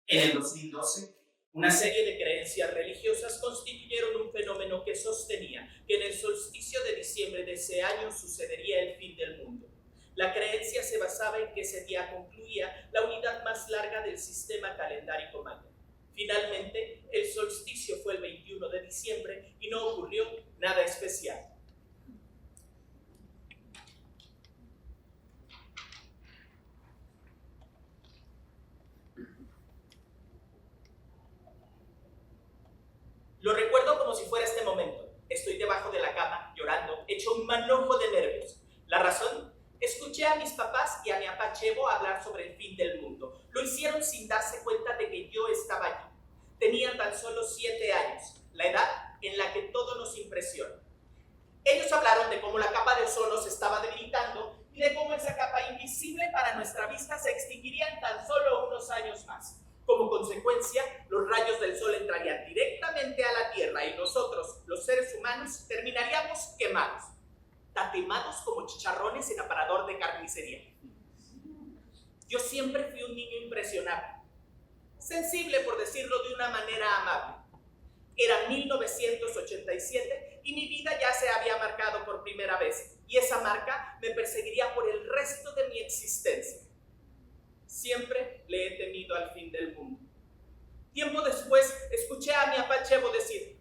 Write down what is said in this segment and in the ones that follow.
En el 2012, una serie de creencias religiosas constituyeron un fenómeno que sostenía que en el solsticio de diciembre de ese año sucedería el fin del mundo. La creencia se basaba en que ese día concluía la unidad más larga del sistema calendárico maya. Finalmente, el solsticio fue el 21 de diciembre y no ocurrió nada especial. Lo recuerdo como si fuera este momento. Estoy debajo de la cama, llorando, hecho un manojo de nervios. ¿La razón? Escuché a mis papás y a mi papá Chevo hablar sobre el fin del mundo. Lo hicieron sin darse cuenta de que yo estaba allí. Tenían tan solo 7 años, la edad en la que todo nos impresiona. Ellos hablaron de cómo la capa de ozono se estaba debilitando y de cómo esa capa invisible para nuestra vista se extinguiría en tan solo unos años más. Como consecuencia, los rayos del sol entrarían directamente a la Tierra y nosotros, los seres humanos, terminaríamos quemados, tatemados como chicharrones en aparador de carnicería. Yo siempre fui un niño impresionable, sensible por decirlo de una manera amable. Era 1987 y mi vida ya se había marcado por primera vez, y esa marca me perseguiría por el resto de mi existencia. Siempre le he temido al fin del mundo. Tiempo después, escuché a mi papá Chevo decir: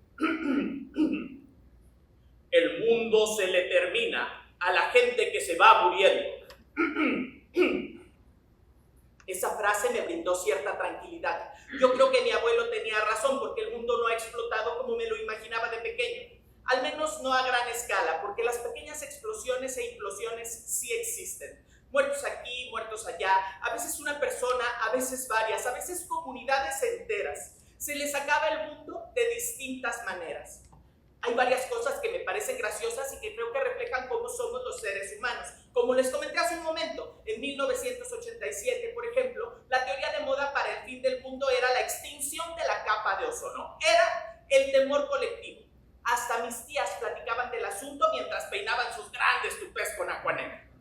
el mundo se le termina a la gente que se va muriendo. Esa frase me brindó cierta tranquilidad. Yo creo que mi abuelo tenía razón, porque el mundo no ha explotado como me lo imaginaba de pequeño. Al menos no a gran escala, porque las pequeñas explosiones e implosiones sí existen. Muertos aquí, muertos allá, a veces una persona, a veces varias, a veces comunidades enteras. Se les acaba el mundo de distintas maneras. Hay varias cosas que me parecen graciosas y que creo que reflejan cómo somos los seres humanos. Como les comenté hace un momento, en 1987, por ejemplo, la teoría de moda para el fin del mundo era la extinción de la capa de ozono. Era el temor colectivo. Hasta mis tías platicaban del asunto mientras peinaban sus grandes tupés con aguaneta.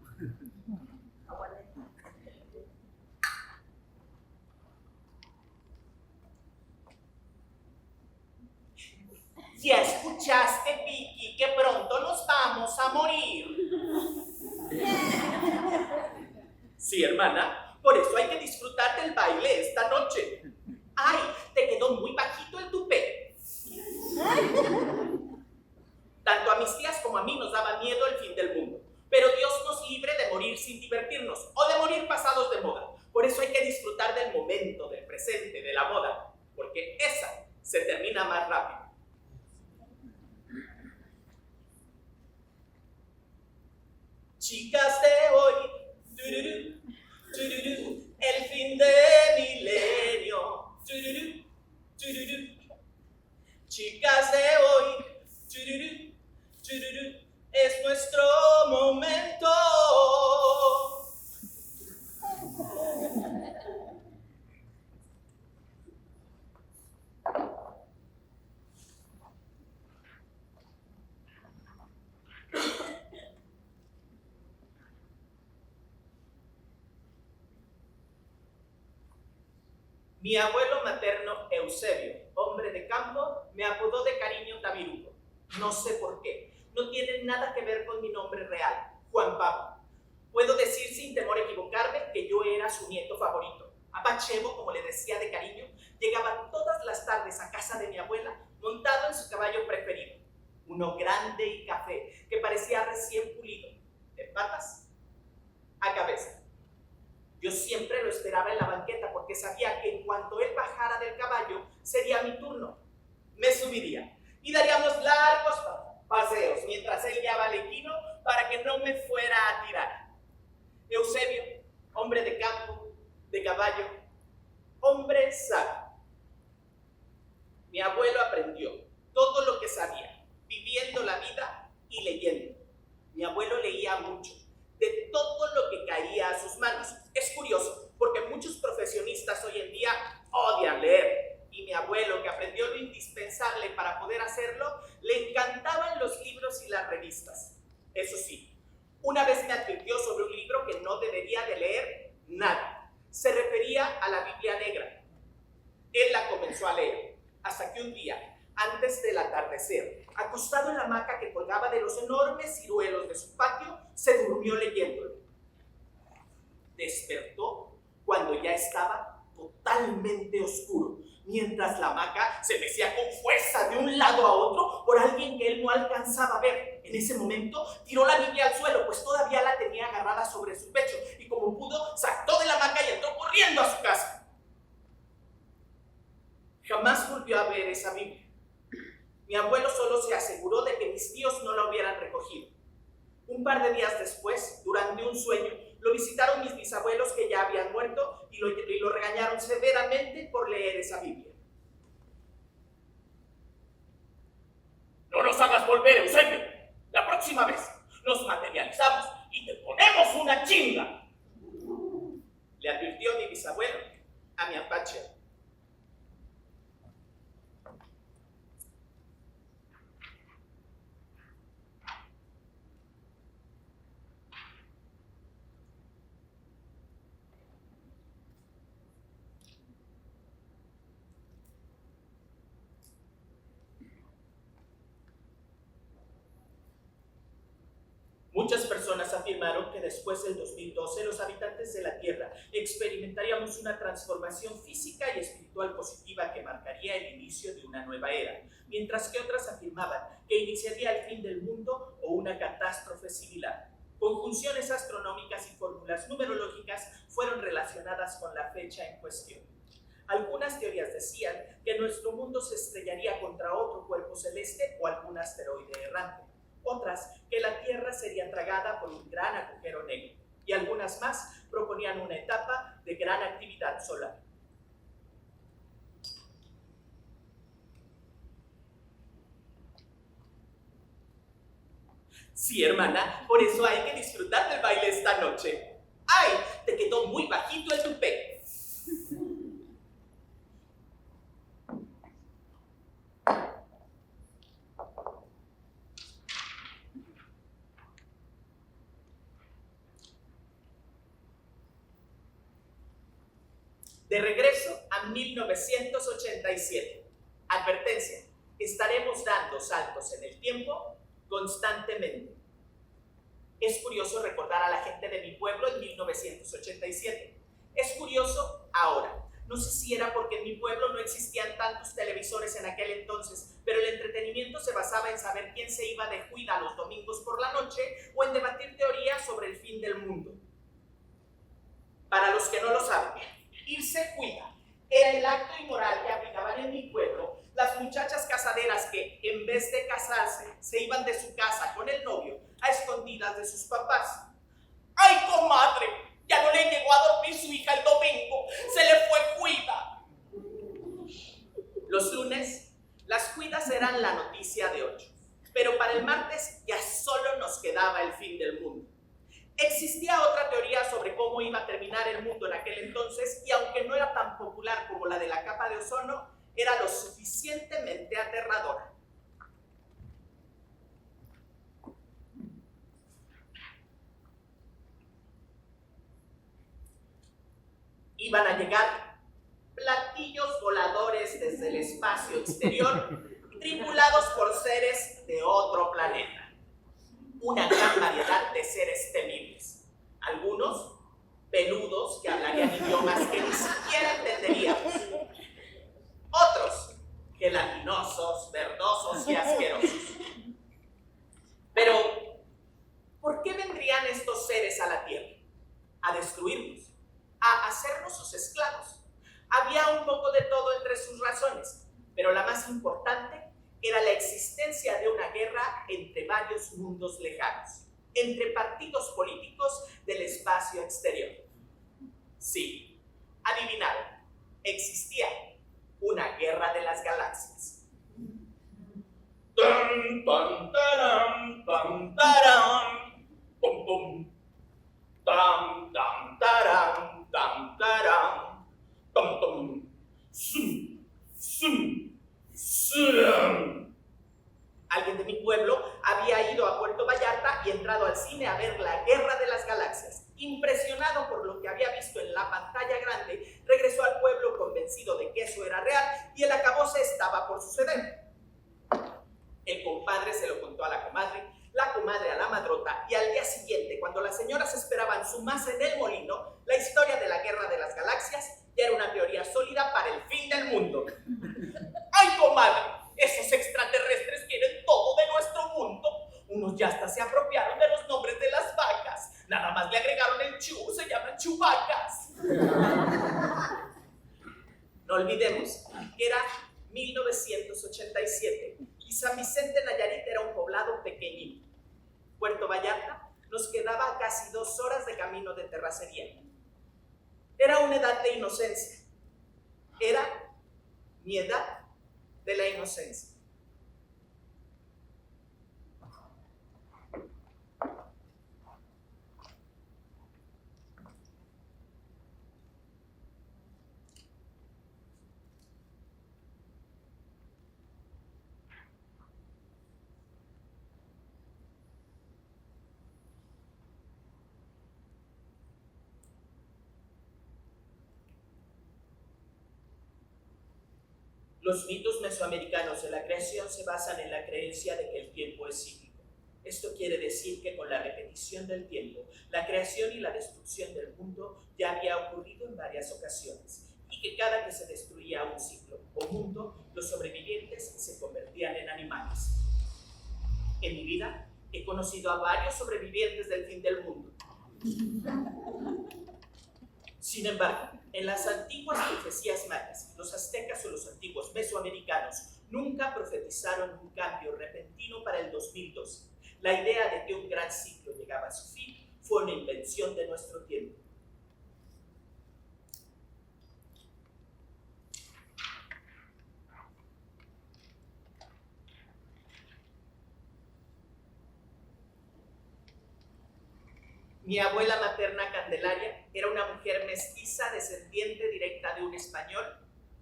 Ya escuchaste, Vicky, que pronto nos vamos a morir. Sí, hermana, por eso hay que disfrutar del baile esta noche. Ay, te quedó muy bajito el tupé. Tanto a mis tías como a mí nos daba miedo el fin del mundo. Pero Dios nos libre de morir sin divertirnos o de morir pasados de moda. Por eso hay que disfrutar del momento, del presente, de la moda, porque esa se termina más rápido. Chicas de hoy, tururú, tururú, el fin de milenio, tururú, tururú. Chicas de hoy, tururú, tururú, es nuestro momento. Mi abuelo materno Eusebio, hombre de campo, me apodó de cariño Tabiruco. No sé por qué. No tiene nada que ver con mi nombre real, Juan Pablo. Puedo decir sin temor a equivocarme que yo era su nieto favorito. Papá Chevo, como le decía de cariño, llegaba todas las tardes a casa de mi abuela montado en su caballo preferido. Uno grande y café, que parecía recién pulido, de patas a cabeza. Yo siempre lo esperaba en la banqueta porque sabía que en cuanto él bajara del caballo sería mi turno. Me subiría y daríamos largos paseos mientras él guiaba al equino para que no me fuera a tirar. Eusebio, hombre de campo, de caballo, hombre sabio. Mi abuelo aprendió todo lo que sabía, viviendo la vida y leyendo. Mi abuelo leía mucho, de todo lo que caía a sus manos. Es curioso, porque muchos profesionistas hoy en día odian leer, y mi abuelo, que aprendió lo indispensable para poder hacerlo, le encantaban los libros y las revistas. Eso sí, una vez me advirtió sobre un libro que no debería de leer nadie. Se refería a la Biblia Negra. Él la comenzó a leer, hasta que un día, antes del atardecer, acostado en la hamaca que colgaba de los enormes ciruelos de su patio, se durmió leyéndolo. Despertó cuando ya estaba totalmente oscuro, mientras la hamaca se mecía con fuerza de un lado a otro por alguien que él no alcanzaba a ver. En ese momento tiró la Biblia al suelo, pues todavía la tenía agarrada sobre su pecho, y como pudo, saltó de la hamaca y entró corriendo a su casa. Jamás volvió a ver esa Biblia. Mi abuelo solo se aseguró de que mis tíos no la hubieran recogido. Un par de días después, durante un sueño, lo visitaron mis bisabuelos que ya habían muerto y lo regañaron severamente por leer esa Biblia. No nos hagas volver, Eusebio. La próxima vez nos materializamos y te ponemos una chinga, le advirtió mi bisabuelo a mi apache. Muchas personas afirmaron que después del 2012 los habitantes de la Tierra experimentaríamos una transformación física y espiritual positiva que marcaría el inicio de una nueva era, mientras que otras afirmaban que iniciaría el fin del mundo o una catástrofe similar. Conjunciones astronómicas y fórmulas numerológicas fueron relacionadas con la fecha en cuestión. Algunas teorías decían que nuestro mundo se estrellaría contra otro cuerpo celeste o algún asteroide errante. Otras, que la Tierra sería tragada por un gran agujero negro, y algunas más proponían una etapa de gran actividad solar. Sí, hermana, por eso hay que disfrutar del baile esta noche. ¡Ay! Te quedó muy bajito el tupé. De regreso a 1987. Advertencia: estaremos dando saltos en el tiempo constantemente. Es curioso recordar a la gente de mi pueblo en 1987. Es curioso ahora. No sé si era porque en mi pueblo no existían tantos televisores en aquel entonces, pero el entretenimiento se basaba en saber quién se iba de juida los domingos por la noche o en debatir teorías sobre el fin del mundo. Para los que no lo saben, irse juida era el acto inmoral que aplicaban en mi pueblo las muchachas casaderas que, en vez de casarse, se iban de su casa con el novio a escondidas de sus papás. ¡Ay, comadre! Ya no le llegó a dormir su hija el domingo, se le fue juida. Los lunes, las juidas eran la noticia de 8, pero para el martes ya solo nos quedaba el fin del mundo. Existía otra teoría sobre cómo iba a terminar el mundo en aquel entonces, y aunque no era tan popular como la de la capa de ozono, era lo suficientemente aterradora. Iban a llegar platillos voladores desde el espacio exterior, tripulados por seres de otro planeta. Una gran variedad de seres temibles. Algunos peludos que hablarían idiomas que ni siquiera entenderíamos. Otros gelatinosos, verdosos y asquerosos. Pero, ¿por qué vendrían estos seres a la Tierra? A destruirnos, a hacernos sus esclavos. Había un poco de todo entre sus razones, pero la más importante era la existencia de una guerra entre varios mundos lejanos, entre partidos políticos del espacio exterior. Sí, adivinaron, existía una guerra de las galaxias. Tan, tan, taram, tan, taram, pum, pum. Tam, tam, taram, tam, taram, tom, tom, sum, sum, sum. Alguien de mi pueblo había ido a Puerto Vallarta y entrado al cine a ver la Guerra de las Galaxias. Impresionado por lo que había visto en la pantalla grande, regresó al pueblo convencido de que eso era real y el acabose estaba por suceder. El compadre se lo contó a la comadre a la madrota, y al día siguiente, cuando las señoras esperaban su masa en el molino, la historia de la guerra de las galaxias ya era una teoría sólida para el fin del mundo. ¡Ay, comadre! Esos extraterrestres quieren todo de nuestro mundo. Unos ya hasta se apropiaron de los nombres de las vacas. Nada más le agregaron el chu, se llaman chuvacas. No olvidemos que era 1987 y San Vicente Nayarit era un poblado pequeñito. Puerto Vallarta nos quedaba a casi 2 horas de camino de terracería. Era una edad de inocencia. Era mi edad de la inocencia. Los mitos mesoamericanos de la creación se basan en la creencia de que el tiempo es cíclico. Esto quiere decir que con la repetición del tiempo, la creación y la destrucción del mundo ya había ocurrido en varias ocasiones, y que cada que se destruía un ciclo o mundo, los sobrevivientes se convertían en animales. En mi vida he conocido a varios sobrevivientes del fin del mundo. Sin embargo, en las antiguas profecías mayas, los aztecas o los antiguos mesoamericanos nunca profetizaron un cambio repentino para el 2012. La idea de que un gran ciclo llegaba a su fin fue una invención de nuestro tiempo. Mi abuela materna Candelaria era una mujer mestiza descendiente directa de un español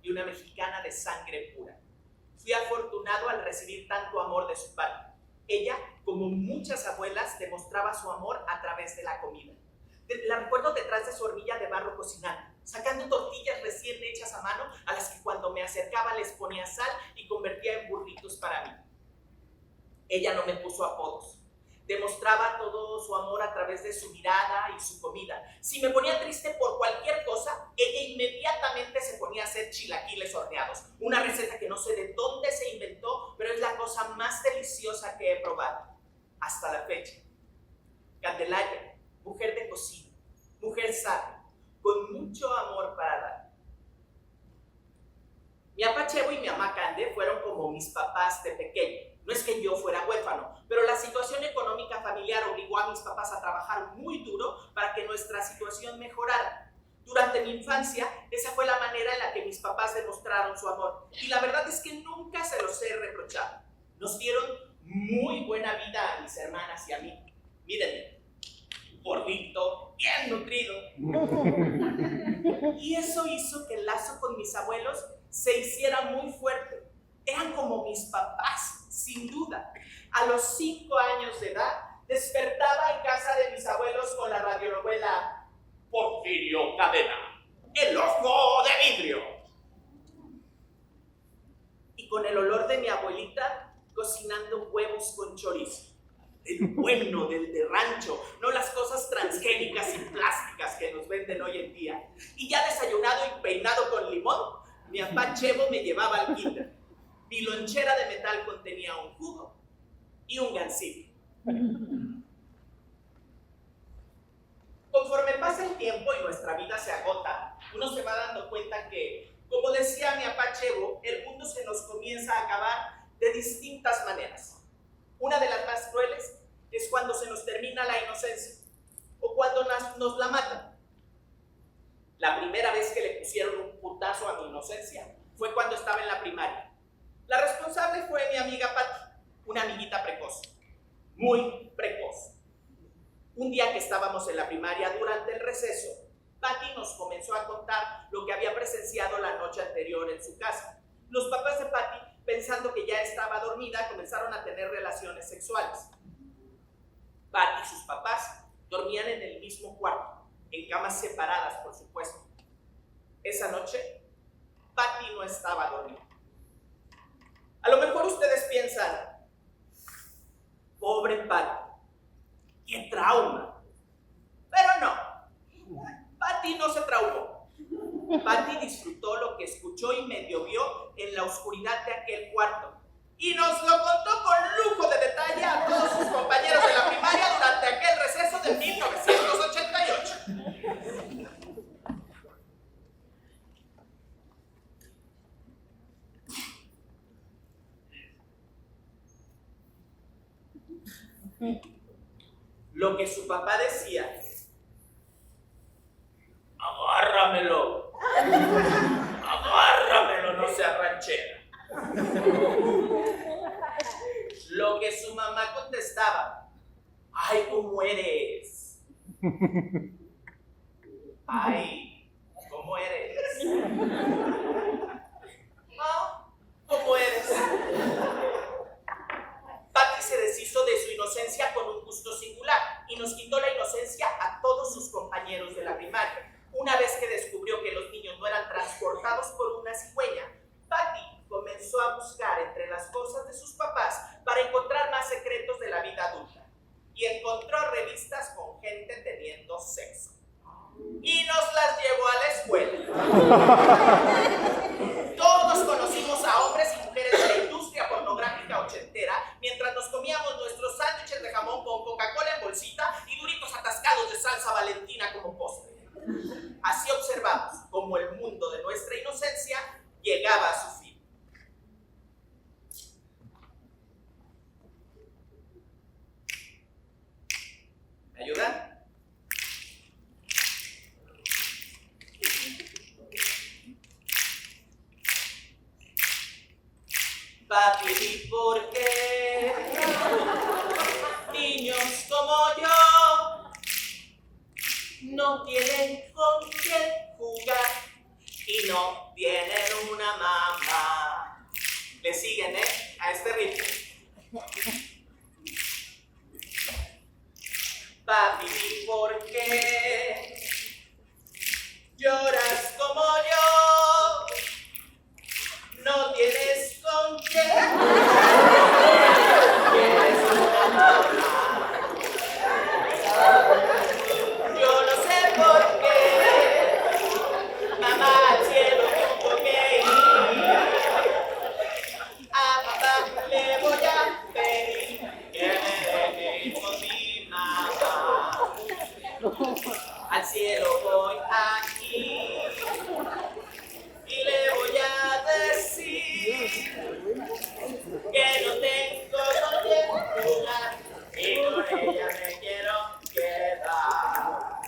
y una mexicana de sangre pura. Fui afortunado al recibir tanto amor de su parte. Ella, como muchas abuelas, demostraba su amor a través de la comida. La recuerdo detrás de su hornilla de barro cocinando, sacando tortillas recién hechas a mano a las que cuando me acercaba les ponía sal y convertía en burritos para mí. Ella no me puso apodos. Demostraba todo su amor a través de su mirada y su comida. Si me ponía triste por cualquier cosa, ella inmediatamente se ponía a hacer chilaquiles horneados. Una receta que no sé de dónde se inventó, pero es la cosa más deliciosa que he probado hasta la fecha. Candelaria, mujer de cocina, mujer sabia, con mucho amor para dar. Mi papá Chevo y mi mamá Cande fueron como mis papás de pequeño. No es que yo fuera huérfano, pero la situación económica familiar obligó a mis papás a trabajar muy duro para que nuestra situación mejorara. Durante mi infancia, esa fue la manera en la que mis papás demostraron su amor. Y la verdad es que nunca se los he reprochado. Nos dieron muy buena vida a mis hermanas y a mí. Mírenme, gordito, bien nutrido. Y eso hizo que el lazo con mis abuelos se hiciera muy fuerte. Eran como mis papás, sin duda. A los 5 años de edad, despertaba en casa de mis abuelos con la radionovela Porfirio Cadena, El ojo de vidrio. Y con el olor de mi abuelita cocinando huevos con chorizo. El bueno, del de rancho, no las cosas transgénicas y plásticas que nos venden hoy en día. Y ya desayunado y peinado con limón, mi papá Chevo me llevaba al kinder. Mi lonchera de metal contenía un jugo y un gansito. Conforme pasa el tiempo y nuestra vida se agota, uno se va dando cuenta que, como decía mi papá Chevo, el mundo se nos comienza a acabar de distintas maneras. Una de las más crueles es cuando se nos termina la inocencia o cuando nos la matan. La primera vez que le pusieron un putazo a mi inocencia fue cuando estaba en la primaria. La responsable fue mi amiga Patti, una amiguita precoz, muy precoz. Un día que estábamos en la primaria durante el receso, Patti nos comenzó a contar lo que había presenciado la noche anterior en su casa. Los papás de Patti, pensando que ya estaba dormida, comenzaron a tener relaciones sexuales. Patti y sus papás dormían en el mismo cuarto, en camas separadas, por supuesto. Esa noche, Patti no estaba dormido. A lo mejor ustedes piensan, pobre Patty, qué trauma. Pero no, Patty no se traumó. Patty disfrutó lo que escuchó y medio vio en la oscuridad de aquel cuarto. Y nos lo contó con lujo de detalle a todos sus compañeros de la primaria durante aquel receso de 1988. Lo que su papá decía: agárramelo, agárramelo, no sea ranchera. Lo que su mamá contestaba: ay, ¿cómo eres? Ay, ¿cómo eres? Ah, ¿cómo eres? Patty se deshizo de su inocencia con un gusto singular y nos quitó la inocencia a todos sus compañeros de la primaria. Una vez que descubrió que los niños no eran transportados por una cigüeña, Patty comenzó a buscar entre las cosas de sus papás para encontrar más secretos de la vida adulta. Y encontró revistas con gente teniendo sexo. Y nos las llevó a la escuela. Todos conocimos a hombres y mujeres de la industria pornográfica ochentera mientras nos comíamos nuestros sándwiches de jamón con Coca-Cola en bolsita y duritos atascados de salsa Valentina como postre. Así observamos cómo el mundo de nuestra inocencia llegaba a su fin. ¿Me ayudan? Papi, ¿por qué niños como yo no tienen con quién jugar y no tienen una mamá? Le siguen, a este ritmo. Papi, ¿por qué lloras como yo? No tienes con quién. ¿Quieres una mamá? Yo no sé por qué. Mamá, al cielo tengo que ir. A papá le voy a pedir que me deje con mi mamá. Al cielo voy aquí y le voy a decir que no tengo con quién jugar y con ella me quiero quedar.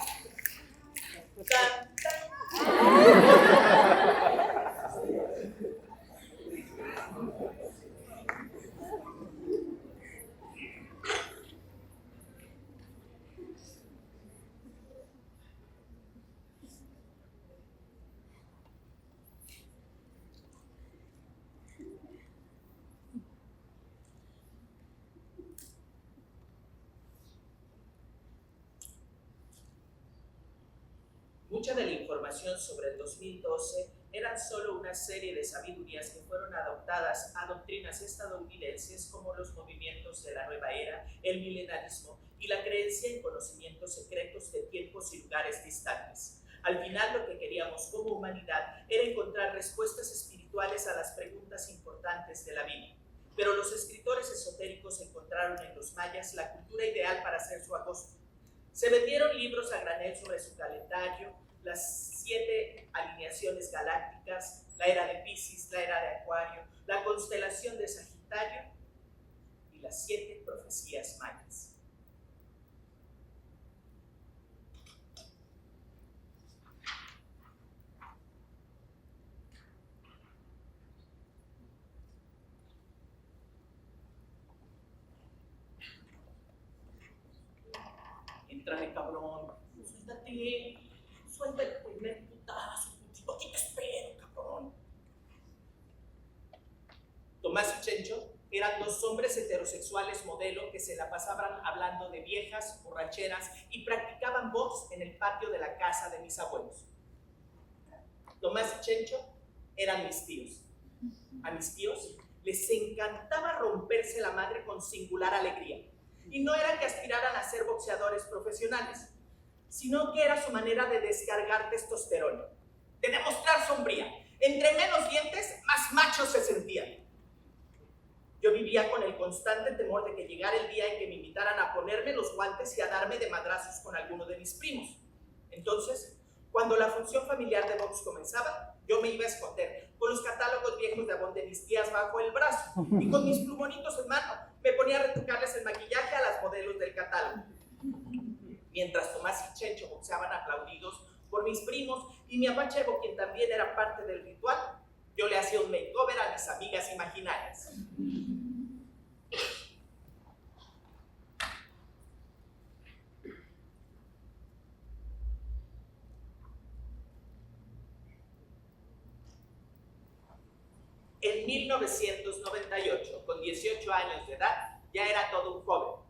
Mucha de la información sobre el 2012 eran solo una serie de sabidurías que fueron adoptadas a doctrinas estadounidenses como los movimientos de la nueva era, el milenarismo y la creencia en conocimientos secretos de tiempos y lugares distantes. Al final, lo que queríamos como humanidad era encontrar respuestas espirituales a las preguntas importantes de la vida. Pero los escritores esotéricos encontraron en los mayas la cultura ideal para hacer su agosto. Se vendieron libros a granel sobre su calendario, las 7 alineaciones galácticas, la era de Piscis, la era de Acuario, la constelación de Sagitario y las 7 profecías mayas. Entrale, cabrón, suéltate, suéltate, primer putazo, aquí te espero, cabrón. Tomás y Chencho eran 2 hombres heterosexuales modelo que se la pasaban hablando de viejas, borracheras y practicaban box en el patio de la casa de mis abuelos. Tomás y Chencho eran mis tíos. A mis tíos les encantaba romperse la madre con singular alegría. Y no era que aspiraran a ser boxeadores profesionales, sino que era su manera de descargar testosterona, de demostrar sombría. Entre menos dientes, más machos se sentían. Yo vivía con el constante temor de que llegara el día en que me invitaran a ponerme los guantes y a darme de madrazos con alguno de mis primos. Entonces, cuando la función familiar de box comenzaba, yo me iba a esconder, con los catálogos viejos de Avon de mis tías bajo el brazo, y con mis plumonitos en mano, me ponía a retocarles el maquillaje a las modelos del catálogo. Mientras Tomás y Chencho boxeaban aplaudidos por mis primos y mi apachevo, quien también era parte del ritual, yo le hacía un makeover a mis amigas imaginarias. En 1998, con 18 años de edad, ya era todo un joven.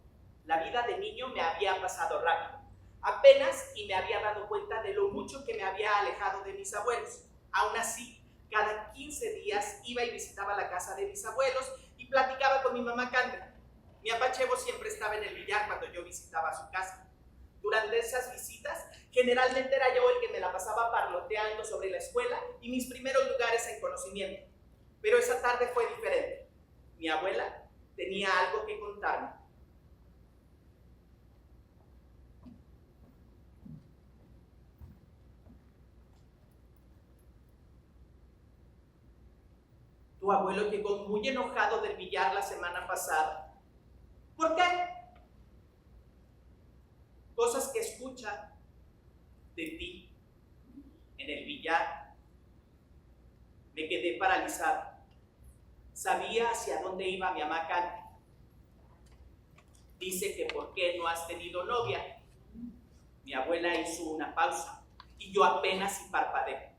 La vida de niño me había pasado rápido. Apenas y me había dado cuenta de lo mucho que me había alejado de mis abuelos. Aún así, cada 15 días iba y visitaba la casa de mis abuelos y platicaba con mi mamá Candra. Mi apachevo siempre estaba en el billar cuando yo visitaba su casa. Durante esas visitas, generalmente era yo el que me la pasaba parloteando sobre la escuela y mis primeros lugares en conocimiento. Pero esa tarde fue diferente. Mi abuela tenía algo que contarme. Tu abuelo llegó muy enojado del billar la semana pasada. ¿Por qué? Cosas que escucha de ti en el billar. Me quedé paralizado. Sabía hacia dónde iba mi mamá Candy. Dice que ¿por qué no has tenido novia? Mi abuela hizo una pausa y yo apenas si parpadeé.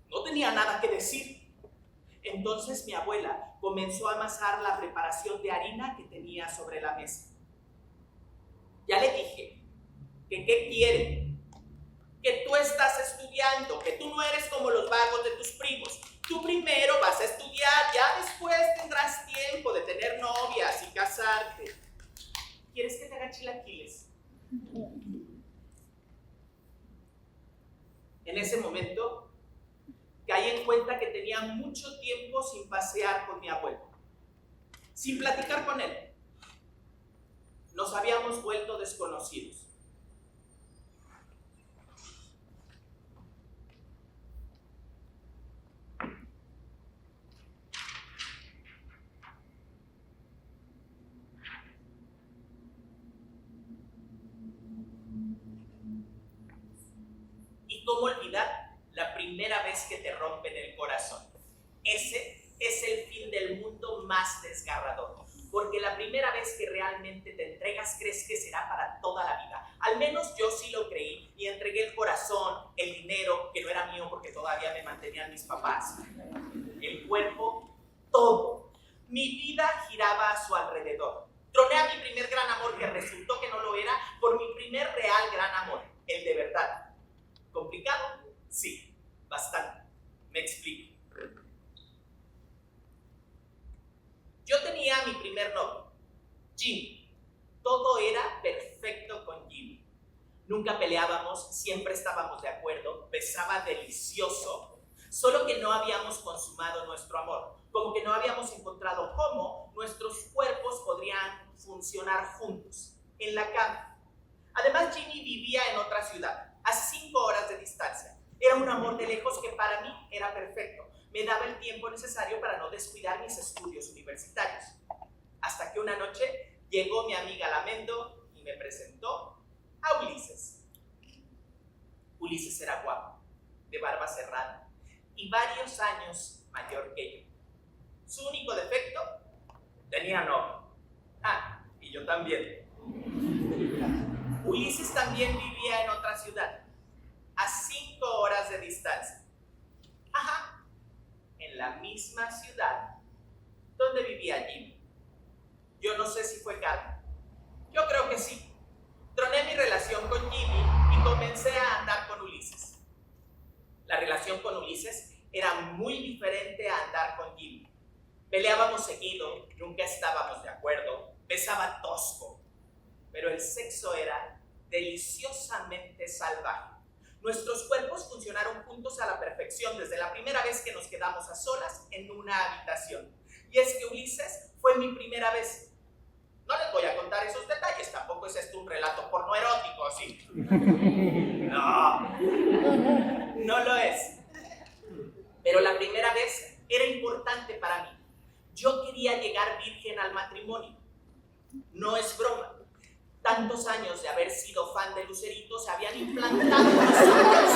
No tenía nada que decir. Entonces mi abuela comenzó a amasar la preparación de harina que tenía sobre la mesa. Ya le dije que ¿qué quiere? Que tú estás estudiando, que tú no eres como los vagos de tus primos. Tú primero vas a estudiar, ya después tendrás tiempo de tener novias y casarte. ¿Quieres que te haga chilaquiles? En ese momento caí en cuenta que tenía mucho tiempo sin pasear con mi abuelo, sin platicar con él. Nos habíamos vuelto desconocidos. ¿Y cómo olvidar la primera vez que te rompen el corazón? Ese es el fin del mundo más desgarrador, porque la primera vez que realmente te entregas crees que será para toda la vida. Al menos yo sí lo creí y entregué el corazón, el dinero, que no era mío porque todavía me mantenían mis papás, el cuerpo, todo. Mi vida giraba a su alrededor. Troné a mi primer gran amor, que resultó que no lo era, por mi primer real gran amor, el de verdad. ¿Complicado? Sí, bastante. Me explico. Yo tenía a mi primer novio, Jimmy. Todo era perfecto con Jimmy. Nunca peleábamos, siempre estábamos de acuerdo, besaba delicioso, solo que no habíamos consumado nuestro amor, como que no habíamos encontrado cómo nuestros cuerpos podrían funcionar juntos, en la cama. Además, Jimmy vivía en otra ciudad, a 5 horas de distancia. Era un amor de lejos que para mí era perfecto. Me daba el tiempo necesario para no descuidar mis estudios universitarios. Hasta que una noche llegó mi amiga Lamendo y me presentó a Ulises. Ulises era guapo, de barba cerrada y varios años mayor que yo. Su único defecto, tenía novio. Ah, y yo también. Ulises también vivía en otra ciudad, a 5 horas de distancia. Ajá, en la misma ciudad donde vivía Jimmy. Yo no sé si fue karma. Yo creo que sí. Troné mi relación con Jimmy y comencé a andar con Ulises. La relación con Ulises era muy diferente a andar con Jimmy. Peleábamos seguido, nunca estábamos de acuerdo, besaba tosco, pero el sexo era deliciosamente salvaje. Nuestros cuerpos funcionaron juntos a la perfección desde la primera vez que nos quedamos a solas en una habitación. Y es que Ulises fue mi primera vez. No les voy a contar esos detalles, tampoco es esto un relato porno erótico, ¿sí? No, no lo es. Pero la primera vez era importante para mí. Yo quería llegar virgen al matrimonio. No es broma. Tantos años de haber sido fan de Lucerito se habían implantado nosotros.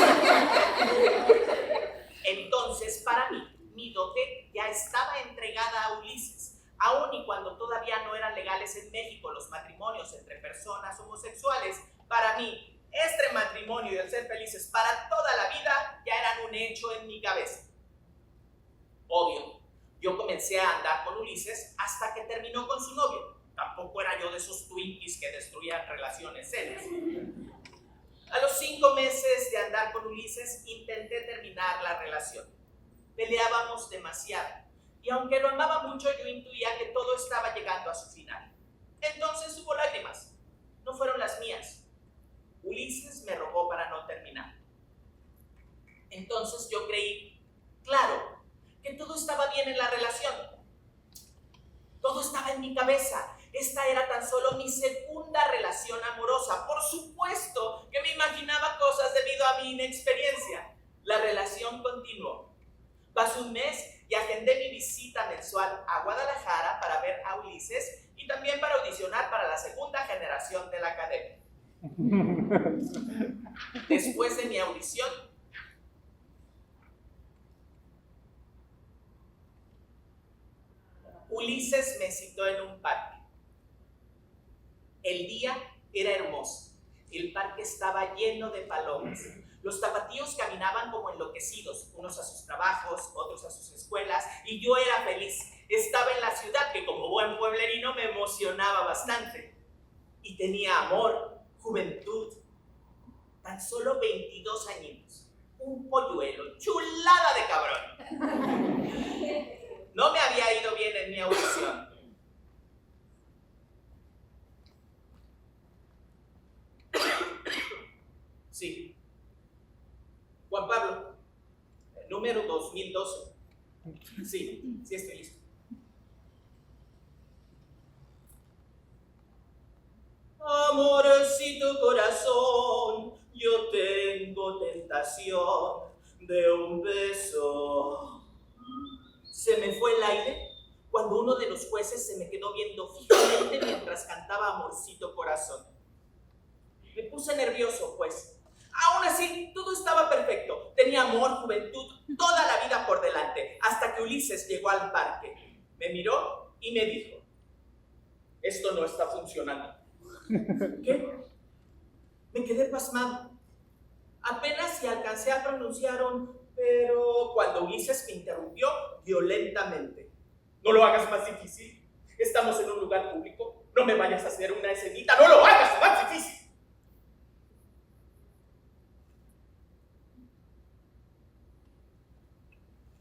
Entonces, para mí, mi dote ya estaba entregada a Ulises. Aun y cuando todavía no eran legales en México los matrimonios entre personas homosexuales, para mí, este matrimonio y el ser felices para toda la vida ya eran un hecho en mi cabeza. Obvio, yo comencé a andar con Ulises hasta que terminó con su novio. Tampoco era yo de esos twinkies que destruían relaciones serias. A los 5 meses de andar con Ulises, intenté terminar la relación. Peleábamos demasiado, y aunque lo amaba mucho, yo intuía que todo estaba llegando a su final. Entonces hubo lágrimas. No fueron las mías. Ulises me rogó para no terminar. Entonces yo creí, claro, que todo estaba bien en la relación. Todo estaba en mi cabeza. Esta era tan solo mi segunda relación amorosa. Por supuesto que me imaginaba cosas debido a mi inexperiencia. La relación continuó. Pasó un mes y agendé mi visita mensual a Guadalajara para ver a Ulises y también para audicionar para la segunda generación de la academia. Después de mi audición, Ulises me citó en un parque. El día era hermoso. El parque estaba lleno de palomas. Los tapatíos caminaban como enloquecidos, unos a sus trabajos, otros a sus escuelas, y yo era feliz. Estaba en la ciudad, que como buen pueblerino me emocionaba bastante. Y tenía amor, juventud, tan solo 22 añitos. Un polluelo, chulada de cabrón. No me había ido bien en mi audición. Sí. Juan Pablo, número 2012. Sí, sí estoy listo. Amorcito corazón, yo tengo tentación de un beso. Se me fue el aire cuando uno de los jueces se me quedó viendo fijamente mientras cantaba Amorcito corazón. Me puse nervioso, pues. Aún así, todo estaba perfecto. Tenía amor, juventud, toda la vida por delante, hasta que Ulises llegó al parque. Me miró y me dijo, esto no está funcionando. ¿Qué? Me quedé pasmado. Apenas si alcancé a pronunciar pero cuando Ulises me interrumpió violentamente. No lo hagas más difícil. Estamos en un lugar público. No me vayas a hacer una escenita. No lo hagas más difícil.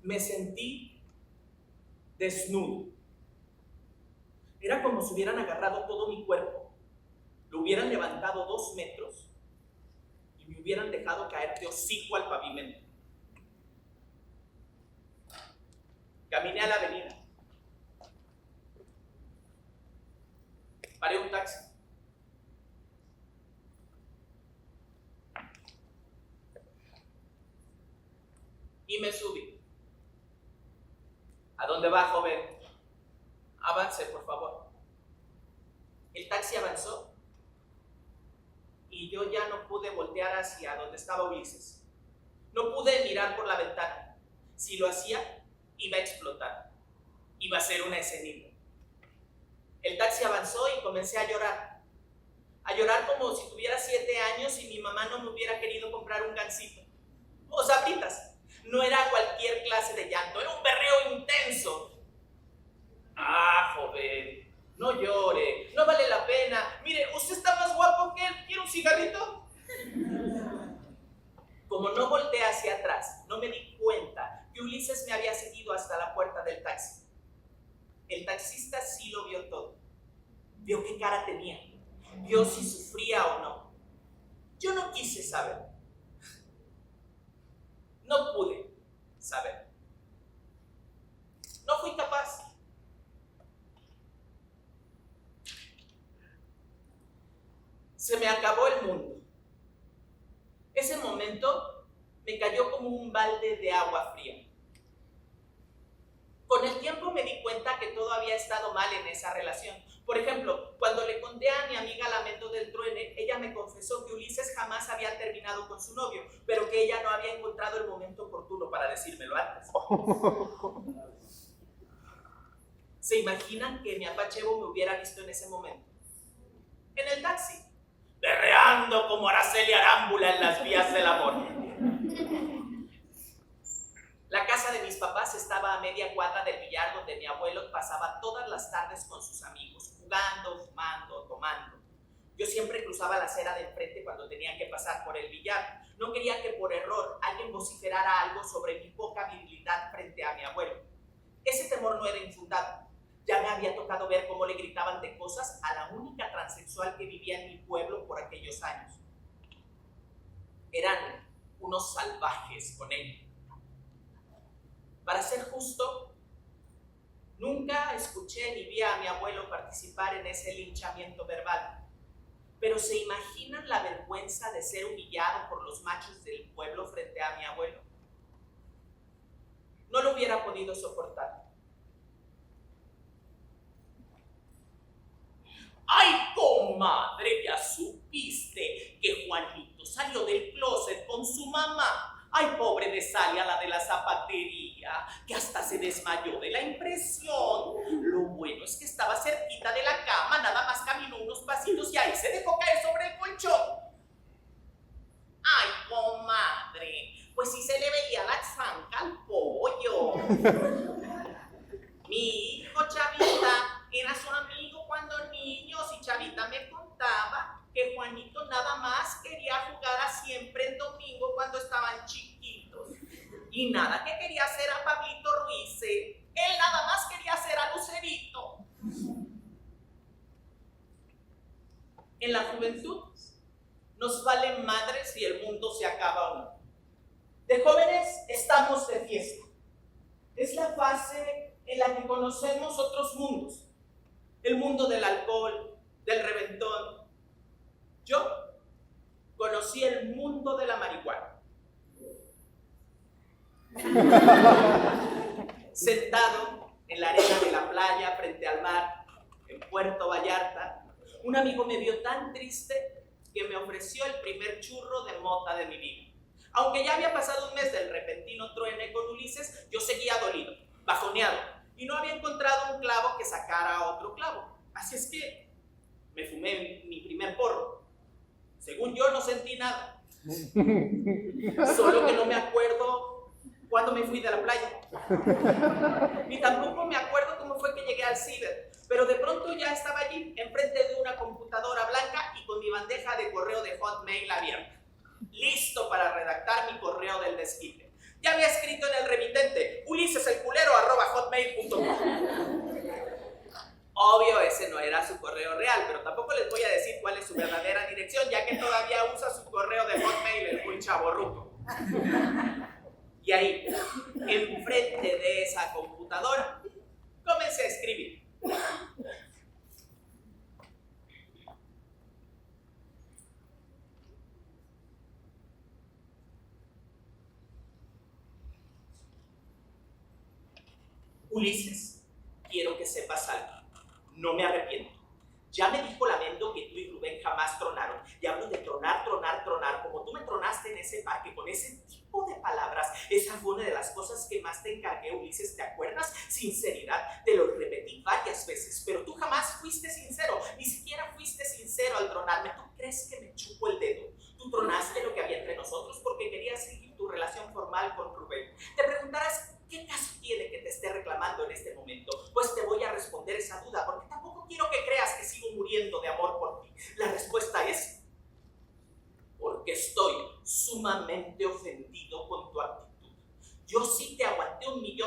Me sentí desnudo. Era como si hubieran agarrado todo mi cuerpo, lo hubieran levantado 2 metros y me hubieran dejado caer de hocico al pavimento. Caminé a la avenida. Paré un taxi. Y me subí. ¿A dónde va, joven? Avance, por favor. El taxi avanzó y yo ya no pude voltear hacia donde estaba Ulises. No pude mirar por la ventana. Si lo hacía, iba a explotar. Iba a ser una escenita. El taxi avanzó y comencé a llorar. A llorar como si tuviera 7 años y mi mamá no me hubiera querido comprar un gansito. O sabritas. No era cualquier clase de llanto, era un berreo intenso. Ah, joven, no llore, no vale la pena. Mire, usted está más guapo que él. ¿Quiere un cigarrito? Como no volteé hacia atrás, no me di cuenta que me había seguido hasta la puerta del taxi. El taxista sí lo vio todo. Vio qué cara tenía. Vio si sufría o no. Yo no quise saber. No pude saber. No fui capaz. Se me acabó el mundo. Ese momento me cayó como un balde de agua fría. Con el tiempo me di cuenta que todo había estado mal en esa relación. Por ejemplo, cuando le conté a mi amiga Lamento del Truene, ella me confesó que Ulises jamás había terminado con su novio, pero que ella no había encontrado el momento oportuno para decírmelo antes. ¿Se imaginan que mi apachevo me hubiera visto en ese momento? En el taxi, berreando como Araceli Arámbula en las vías del amor. La casa de mis papás estaba a media cuadra del billar donde mi abuelo pasaba todas las tardes con sus amigos, jugando, fumando, tomando. Yo siempre cruzaba la acera de enfrente cuando tenía que pasar por el billar. No quería que por error alguien vociferara algo sobre mi poca virilidad frente a mi abuelo. Ese temor no era infundado. Ya me había tocado ver cómo le gritaban de cosas a la única transexual que vivía en mi pueblo por aquellos años. Eran unos salvajes con él. Para ser justo, nunca escuché ni vi a mi abuelo participar en ese linchamiento verbal. Pero ¿se imaginan la vergüenza de ser humillado por los machos del pueblo frente a mi abuelo? No lo hubiera podido soportar. ¡Ay, comadre! ¿Ya supiste que Juanito salió del closet con su mamá? ¡Ay, pobre de Salia, la de la zapatería, que hasta se desmayó de la impresión! Lo bueno es que estaba cerquita de la cama, nada más caminó unos pasitos y ahí se dejó caer sobre el colchón. ¡Ay, comadre! Pues sí se le veía la zanca al pollo. Mi hijo Chavita era su amigo cuando niños y Chavita me contaba que Juanito nada más quería jugar a siempre en domingo cuando estaban chiquitos. Y nada que quería hacer a Pablito Ruiz. Él nada más quería hacer a Lucerito. En la juventud nos valen madres si el mundo se acaba o no. De jóvenes estamos de fiesta. Es la fase en la que conocemos otros mundos. El mundo del alcohol, del reventón. Yo conocí el mundo de la marihuana. Sentado en la arena de la playa frente al mar, en Puerto Vallarta, un amigo me vio tan triste que me ofreció el primer churro de mota de mi vida. Aunque ya había pasado un mes del repentino truene con Ulises, yo seguía dolido, bajoneado, y no había encontrado un clavo que sacara otro clavo. Así es que me fumé mi primer porro. Según yo, no sentí nada. Solo que no me acuerdo cuándo me fui de la playa. Ni tampoco me acuerdo cómo fue que llegué al ciber. Pero de pronto ya estaba allí, enfrente de una computadora blanca y con mi bandeja de correo de Hotmail abierta. Listo para redactar mi correo del desquite. Ya había escrito en el remitente, uliseselculero@hotmail.com. Obvio, ese no era su correo real, pero tampoco les voy a decir cuál es su verdadera dirección, ya que todavía usa su correo de Hotmail el muy chavorruco. Y ahí, enfrente de esa computadora, comencé a escribir. Ulises, quiero que sepas algo. No me arrepiento. Ya me dijo Lamento que tú y Rubén jamás tronaron. Y hablo de tronar, tronar, tronar, como tú me tronaste en ese parque con ese tipo de palabras. Esa fue una de las cosas que más te encargué, Ulises, ¿te acuerdas? Sinceridad, te lo repetí varias veces, pero tú jamás fuiste sincero, ni siquiera fuiste sincero al tronarme. ¿Tú crees que me chupo el dedo? Tú tronaste lo que había entre nosotros porque querías seguir tu relación formal con Rubén. Te preguntarás, ¿qué caso tiene que te esté reclamando en este momento? Pues te voy a responder esa duda, porque tampoco quiero que creas que sigo muriendo de amor por ti. La respuesta es, porque estoy sumamente ofendido con tu actitud. Yo sí te aguanté 1.000.000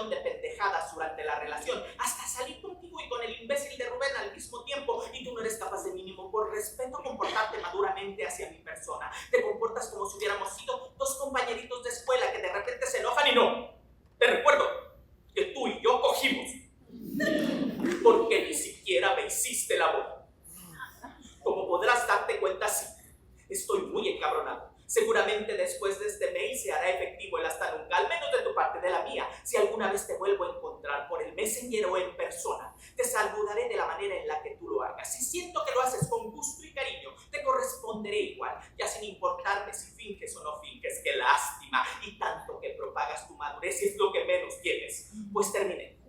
encontrar por el Messenger o en persona, te saludaré de la manera en la que tú lo hagas. Si siento que lo haces con gusto y cariño, te corresponderé igual, ya sin importarme si finges o no finges. ¡Qué lástima! Y tanto que propagas tu madurez y es lo que menos tienes. Pues terminé.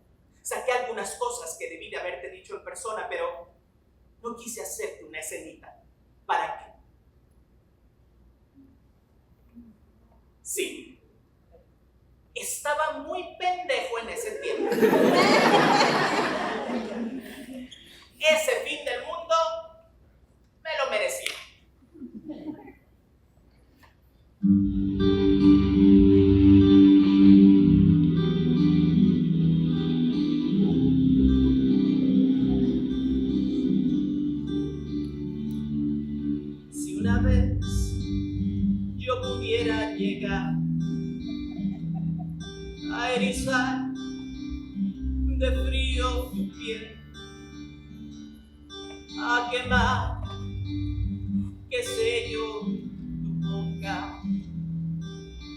Saqué algunas cosas que debí de haberte dicho en persona, pero no quise hacerte una escenita. ¿Para qué? Sí. Estaba muy pendejo en ese tiempo. Ese fin del mundo me lo merecía. Si una vez yo pudiera llegar a erizar de frío tu piel, a quemar, qué sé yo, tu boca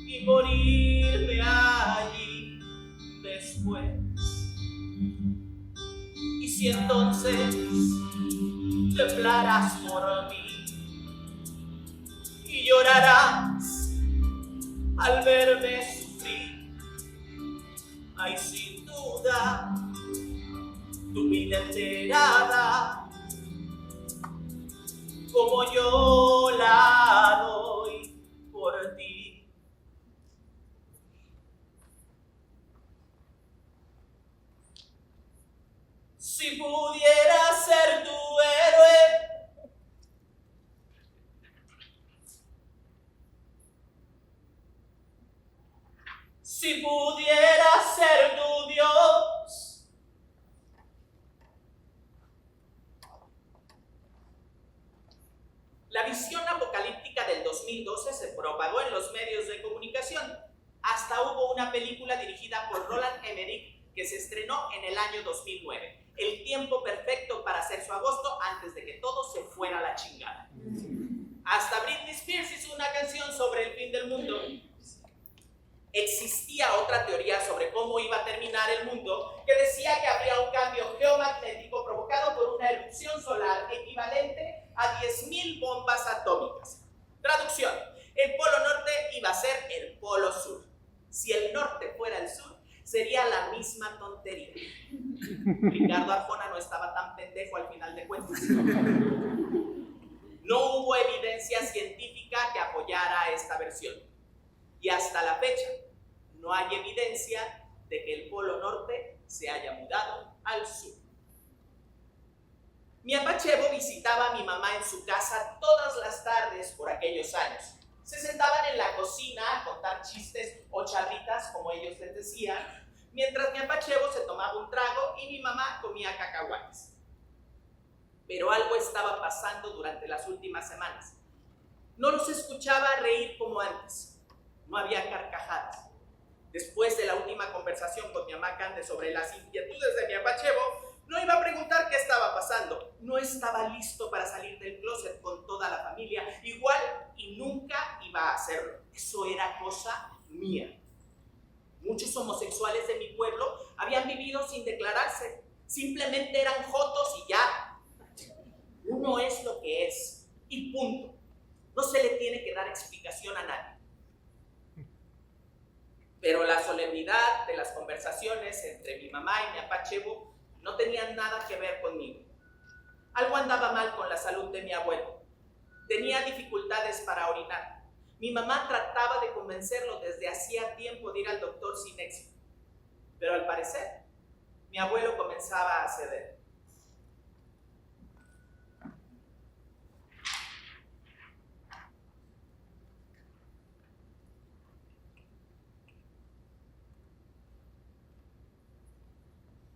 y morirme allí después. Y si entonces temblarás por mí y llorarás al verme sufrir, ay, sin duda tu vida enterada, como yo la doy por ti. Si pudiera ser tu héroe, si pudiera ser tu Dios, la visión apocalíptica del 2012 se propagó en los medios de comunicación. Hasta hubo una película dirigida por Roland Emmerich que se estrenó en el año 2009. El tiempo perfecto para hacer su agosto antes de que todo se fuera a la chingada. Hasta Britney Spears hizo una canción sobre el fin del mundo. Existía otra teoría sobre cómo iba a terminar el mundo que decía que habría un cambio geomagnético provocado por una erupción solar equivalente a 10.000 bombas atómicas. Traducción: el polo norte iba a ser el polo sur. Si el norte fuera el sur, sería la misma tontería. Ricardo Arjona no estaba tan pendejo al final de cuentas. No hubo evidencia científica que apoyara esta versión. Y hasta la fecha, no hay evidencia de que el polo norte se haya mudado al sur. Mi apachevo visitaba a mi mamá en su casa todas las tardes por aquellos años. Se sentaban en la cocina a contar chistes o charritas, como ellos les decían, mientras mi apachevo se tomaba un trago y mi mamá comía cacahuates. Pero algo estaba pasando durante las últimas semanas. No los escuchaba reír como antes. No había carcajadas. Después de la última conversación con mi mamá Cande sobre las inquietudes de mi apachevo, no iba a preguntar qué estaba pasando. No estaba listo para salir del closet con toda la familia. Igual y nunca iba a hacerlo. Eso era cosa mía. Muchos homosexuales de mi pueblo habían vivido sin declararse. Simplemente eran jotos y ya. Uno es lo que es. Y punto. No se le tiene que dar explicación a nadie. Pero la solemnidad de las conversaciones entre mi mamá y mi apachevo no tenían nada que ver conmigo. Algo andaba mal con la salud de mi abuelo. Tenía dificultades para orinar. Mi mamá trataba de convencerlo desde hacía tiempo de ir al doctor sin éxito. Pero al parecer, mi abuelo comenzaba a ceder.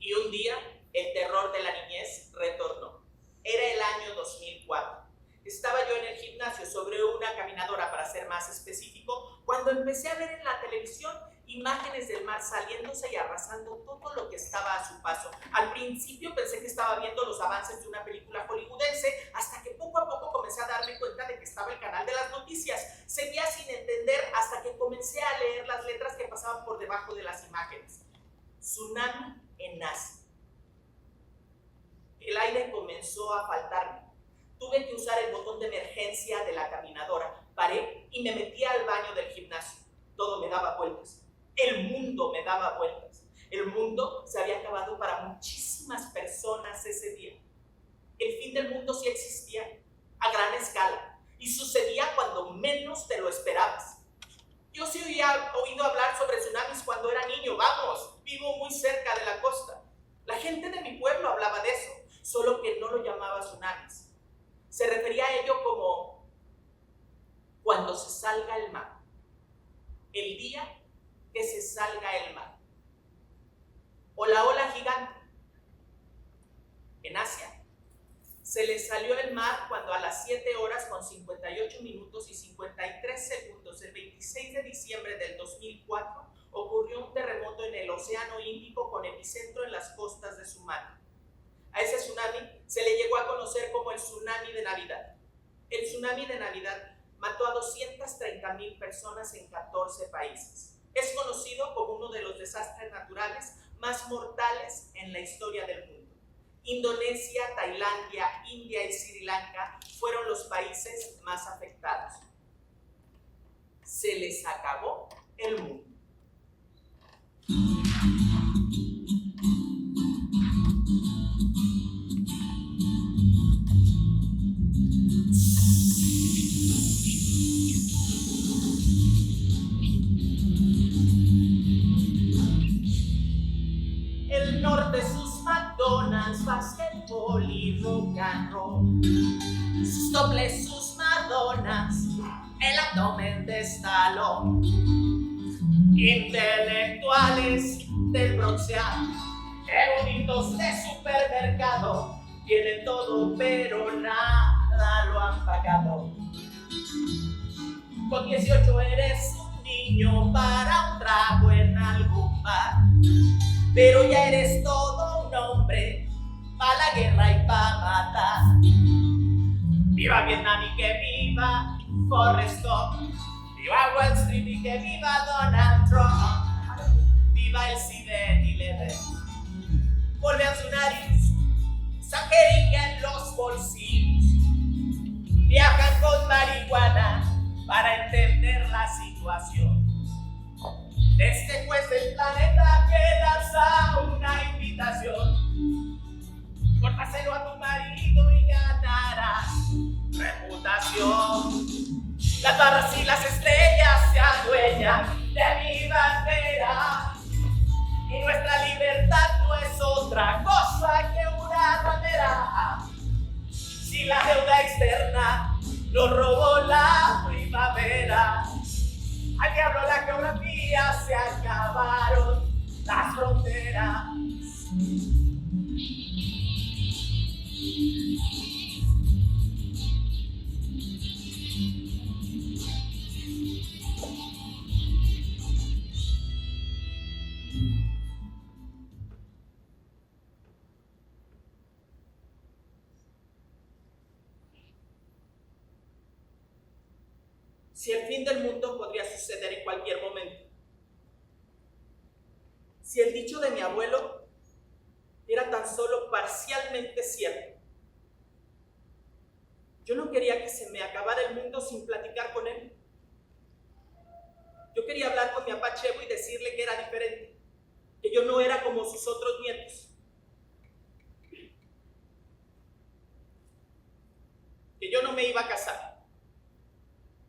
Y un día, el terror de la niñez retornó. Era el año 2004. Estaba yo en el gimnasio sobre una caminadora, para ser más específico, cuando empecé a ver en la televisión imágenes del mar saliéndose y arrasando todo lo que estaba a su paso. Al principio pensé que estaba viendo los avances de una película hollywoodense, hasta que poco a poco comencé a darme cuenta de que estaba el canal de las noticias. Seguía sin entender hasta que comencé a leer las letras que pasaban por debajo de las imágenes. Tsunami en Asia. El aire comenzó a faltarme. Tuve que usar el botón de emergencia de la caminadora. Paré y me metí al baño del gimnasio. Todo me daba vueltas. El mundo me daba vueltas. El mundo se había acabado para muchísimas personas ese día. El fin del mundo sí existía, a gran escala, y sucedía cuando menos te lo esperabas. Yo sí había oído hablar sobre tsunamis cuando era niño. Vamos, vivo muy cerca de la costa. La gente de mi pueblo hablaba de eso, solo que no lo llamaba tsunamis. Se refería a ello como cuando se salga el mar. El día que se salga el mar. O la ola gigante. En Asia, se le salió el mar cuando a las 7 horas con 58 minutos y 53 segundos, el 26 de diciembre del 2004, ocurrió un terremoto en el Océano Índico con epicentro en las costas de Sumatra. A ese tsunami se le llegó a conocer como el tsunami de Navidad. El tsunami de Navidad mató a 230,000 personas en 14 países. Es conocido como uno de los desastres naturales más mortales en la historia del mundo. Indonesia, Tailandia, India y Sri Lanka fueron los países más afectados. Se les acabó el mundo. El norte sus McDonald's, basketball y rock and roll. Sus dobles, sus Madonas, el abdomen de Stallone. Intelectuales del bronceado, eruditos de supermercado, tienen todo pero nada lo han pagado. Con 18 eres un niño para un trago en algún bar, pero ya eres todo un hombre para la guerra y para matar. Viva Vietnam y que viva Forrest Gump, viva Wall Street y que viva Donald Trump, viva el 7-Eleven, volvean su nariz, sangría en los bolsillos, viajan con marihuana para entender la situación. Este juez del planeta que lanza una invitación, córtaselo a tu marido y ganarás reputación. Las barras y las estrellas se adueñan de mi bandera, y nuestra libertad no es otra cosa que una bandera. Si la deuda externa nos robó la primavera, al diablo la geografía, se acabaron las fronteras. Si el fin del mundo podría suceder en cualquier momento. Si el dicho de mi abuelo era tan solo parcialmente cierto. Yo no quería que se me acabara el mundo sin platicar con él. Yo quería hablar con mi apachevo y decirle que era diferente, que yo no era como sus otros nietos, que yo no me iba a casar.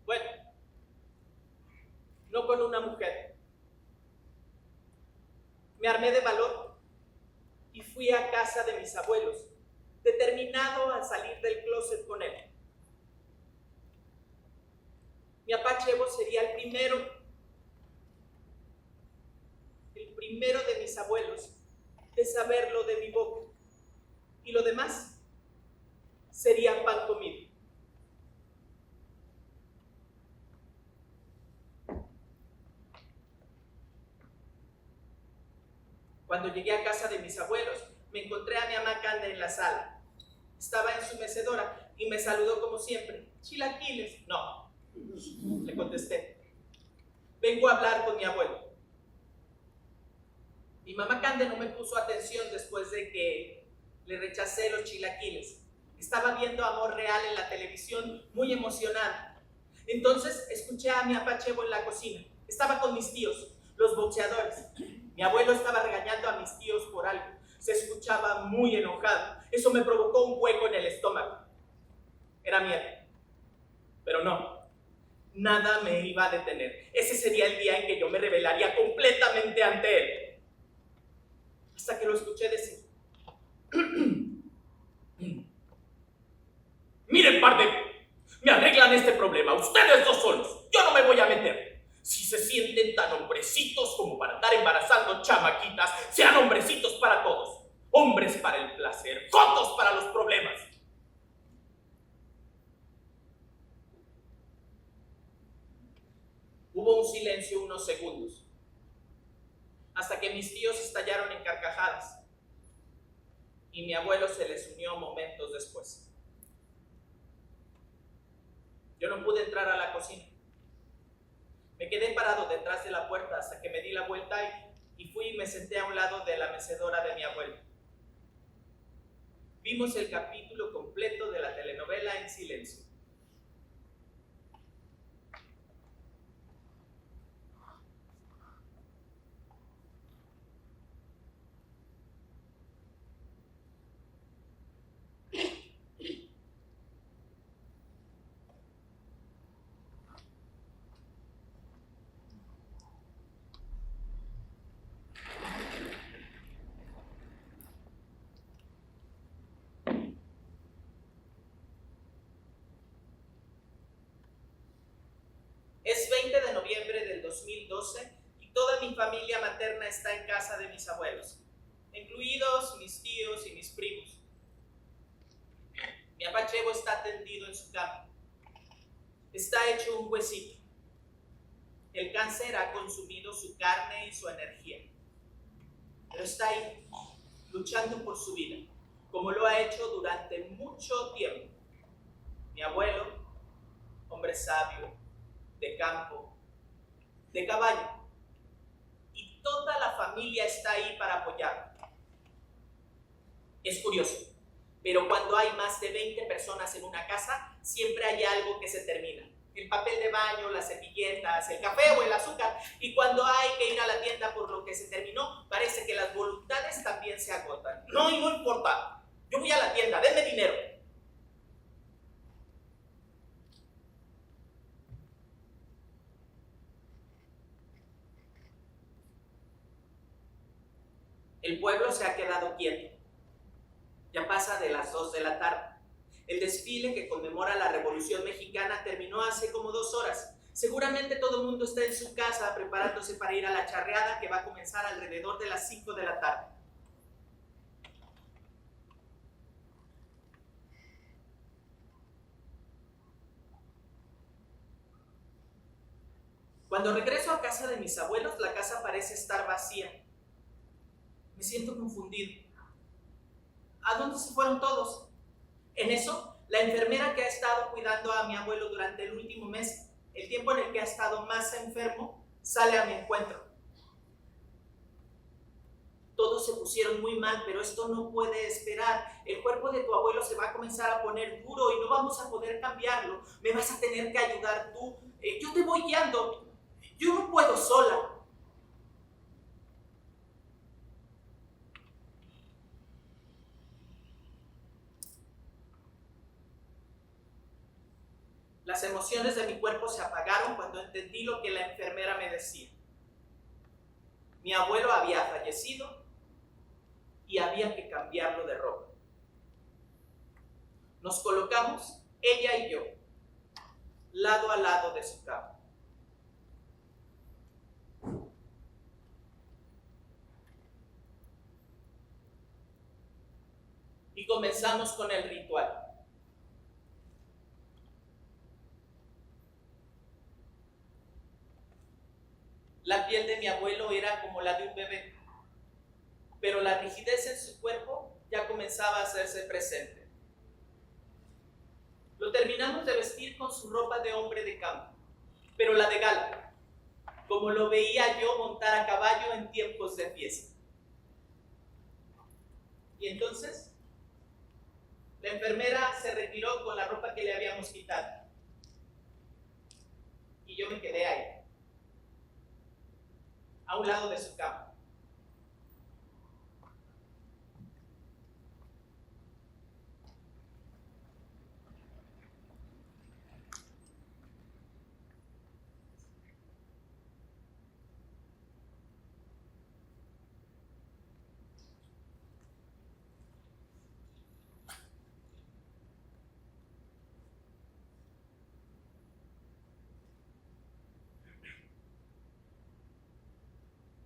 Bueno, no con una mujer. Me armé de valor y fui a casa de mis abuelos, determinado a salir del closet con él. Mi apachevo sería el primero de mis abuelos de saberlo de mi boca, y lo demás sería pan comido. Cuando llegué a casa de mis abuelos, me encontré a mi ama Cande en la sala. Estaba en su mecedora y me saludó como siempre. ¿Chilaquiles? No, le contesté. Vengo a hablar con mi abuelo. Mi mamá Cande no me puso atención después de que le rechacé los chilaquiles. Estaba viendo Amor Real en la televisión, muy emocionada. Entonces escuché a mi apachevo en la cocina. Estaba con mis tíos, los boxeadores. Mi abuelo estaba regañando a mis tíos por algo. Se escuchaba muy enojado. Eso me provocó un hueco en el estómago. Era miedo. Pero no, nada me iba a detener. Ese sería el día en que yo me rebelaría completamente ante él. Hasta que lo escuché decir: miren, par de... me arreglan este problema, ustedes dos solos. Yo no me voy a meter. Si se sienten tan hombrecitos como para andar embarazando chamaquitas, sean hombrecitos para todos. Hombres para el placer, jotos para los problemas. Hubo un silencio unos segundos, hasta que mis tíos estallaron en carcajadas y mi abuelo se les unió momentos después. Yo no pude entrar a la cocina. Me quedé parado detrás de la puerta hasta que me di la vuelta y fui y me senté a un lado de la mecedora de mi abuelo. Vimos el capítulo completo de la telenovela en silencio. Es 20 de noviembre del 2012 y toda mi familia materna está en casa de mis abuelos, incluidos mis tíos y mis primos. Mi apachevo está tendido en su cama. Está hecho un huesito. El cáncer ha consumido su carne y su energía, pero está ahí, luchando por su vida, como lo ha hecho durante mucho tiempo. Mi abuelo, hombre sabio, de campo, de caballo, y toda la familia está ahí para apoyarlo. Es curioso, pero cuando hay más de 20 personas en una casa, siempre hay algo que se termina. El papel de baño, las servilletas, el café o el azúcar. Y cuando hay que ir a la tienda por lo que se terminó, parece que las voluntades también se agotan. No, y no importa. Yo voy a la tienda, denme dinero. El pueblo se ha quedado quieto. Ya pasa de las 2 de la tarde. El desfile que conmemora la Revolución Mexicana terminó hace como 2 horas. Seguramente todo el mundo está en su casa preparándose para ir a la charreada que va a comenzar alrededor de las 5 de la tarde. Cuando regreso a casa de mis abuelos, la casa parece estar vacía. Me siento confundido. ¿A dónde se fueron todos? En eso, la enfermera que ha estado cuidando a mi abuelo durante el último mes, el tiempo en el que ha estado más enfermo, sale a mi encuentro. Todos se pusieron muy mal, pero esto no puede esperar. El cuerpo de tu abuelo se va a comenzar a poner duro y no vamos a poder cambiarlo. Me vas a tener que ayudar tú. Yo te voy guiando. Yo no puedo sola. Las emociones de mi cuerpo se apagaron cuando entendí lo que la enfermera me decía. Mi abuelo había fallecido y había que cambiarlo de ropa. Nos colocamos, ella y yo, lado a lado de su cama. Y comenzamos con el ritual. La piel de mi abuelo era como la de un bebé, pero la rigidez en su cuerpo ya comenzaba a hacerse presente. Lo terminamos de vestir con su ropa de hombre de campo, pero la de gala, como lo veía yo montar a caballo en tiempos de fiesta. Y entonces, la enfermera se retiró con la ropa que le habíamos quitado. Y yo me quedé ahí, a un lado de su cama.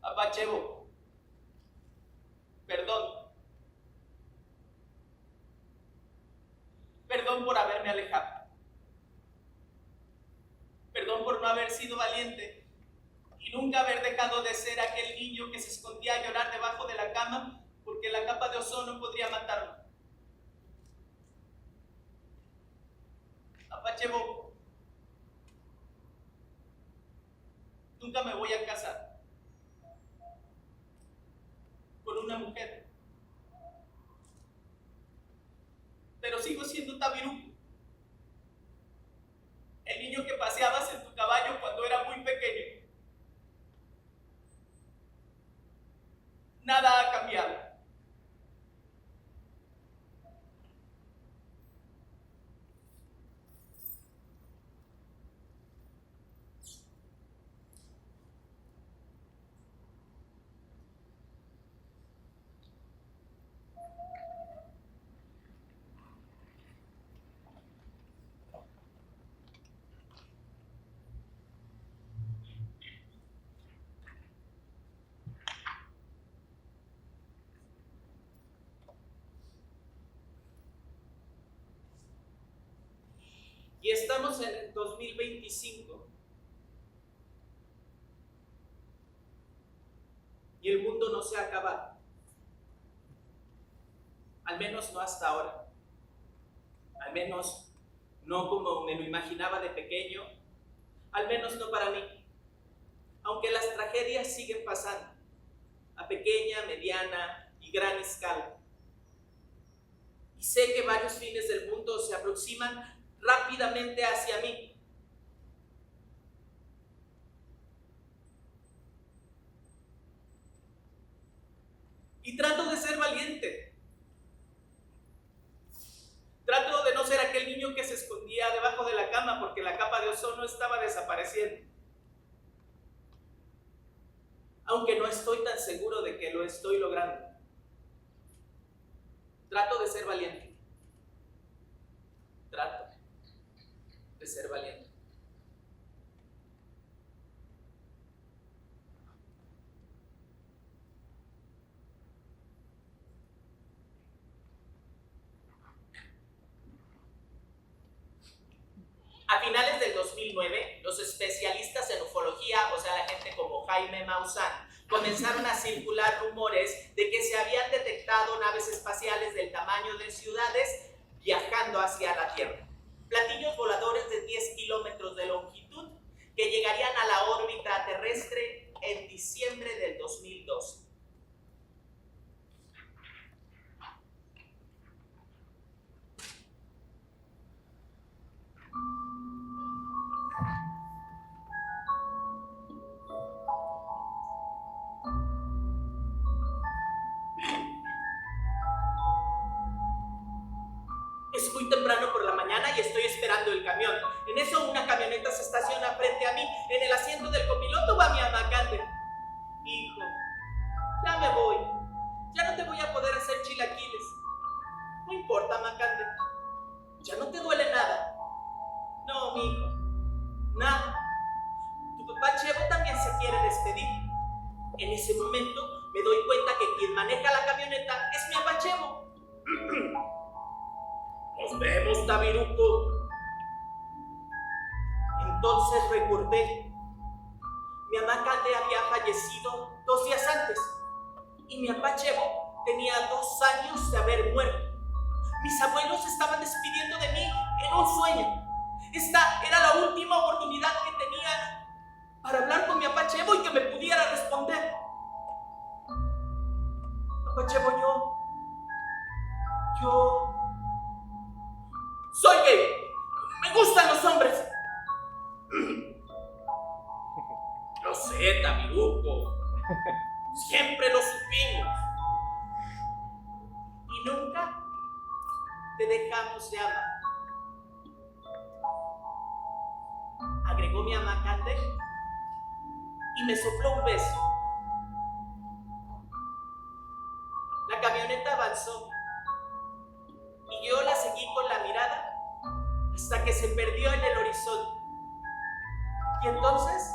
Apachevo, perdón. Perdón por haberme alejado. Perdón por no haber sido valiente y nunca haber dejado de ser aquel niño que se escondía a llorar debajo de la cama porque la capa de ozono podría matarlo. Apachevo, nunca me voy a casar con una mujer, pero sigo siendo Tabiruco, el niño que paseabas en tu caballo cuando era muy pequeño. Nada ha cambiado. Y estamos en el 2025 y el mundo no se ha acabado. Al menos no hasta ahora. Al menos no como me lo imaginaba de pequeño. Al menos no para mí. Aunque las tragedias siguen pasando, a pequeña, mediana y gran escala. Y sé que varios fines del mundo se aproximan rápidamente hacia mí. Y trato de ser valiente. Trato de no ser aquel niño que se escondía debajo de la cama porque la capa de ozono estaba desapareciendo. Aunque no estoy tan seguro de que lo estoy logrando. Trato de ser valiente. Trato de ser valiente. A finales del 2009, los especialistas en ufología, o sea, la gente como Jaime Maussan, comenzaron a circular rumores de que se habían detectado naves espaciales del tamaño de ciudades viajando hacia la Tierra. Platillos voladores de 10 kilómetros de longitud que llegarían a la órbita terrestre en diciembre del 2012. Es muy temprano por la mañana y estoy esperando el camión. En eso una camioneta se estaciona frente a mí. En el asiento del copiloto va mi amacante. Hijo, ya me voy. Ya no te voy a poder hacer chilaquiles. No importa, amacante. Ya no te duele nada. No, mi hijo. Nada. Tu papá Chevo también se quiere despedir. En ese momento me doy cuenta que quien maneja la camioneta es mi papá Chevo. Nos vemos, Tabiruco. Entonces recordé. Mi amacate había fallecido 2 días antes y mi papá Chevo tenía 2 años de haber muerto. Mis abuelos se estaban despidiendo de mí en un sueño. Esta era la última oportunidad que tenía para hablar con mi papá Chevo y que me pudiera responder. Papá Chevo, Yo soy gay. Me gustan los hombres. Lo sé, Tabiruco. Siempre lo supimos. Y nunca te dejamos de amar. Agregó mi ama Cande y me sopló un beso. La camioneta avanzó y yo la seguí con la mirada hasta que se perdió en el horizonte. Y entonces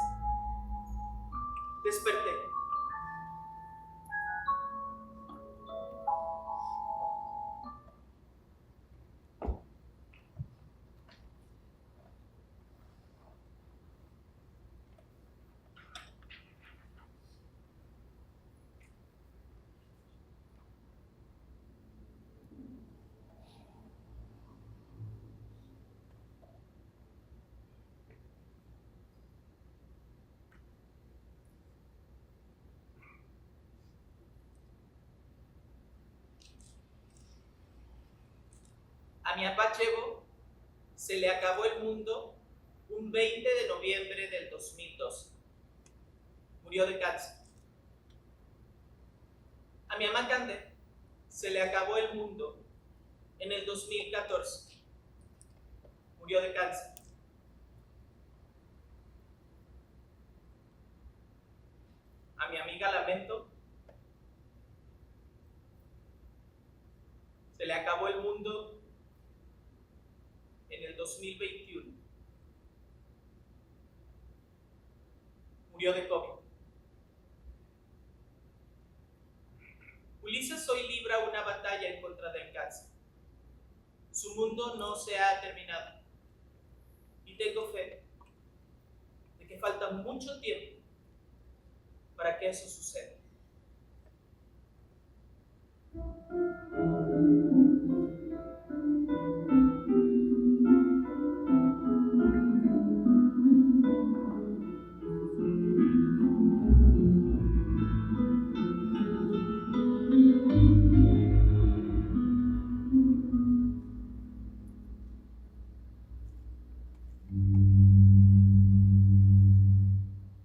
desperté. A mi Apachevo se le acabó el mundo un 20 de noviembre del 2012. Murió de cáncer. A mi ama Cande se le acabó el mundo en el 2014. Murió de cáncer. A mi amiga Lamento se le acabó el mundo en el 2021. Murió de COVID. Ulises hoy libra una batalla en contra del cáncer. Su mundo no se ha terminado. Y tengo fe de que falta mucho tiempo para que eso suceda.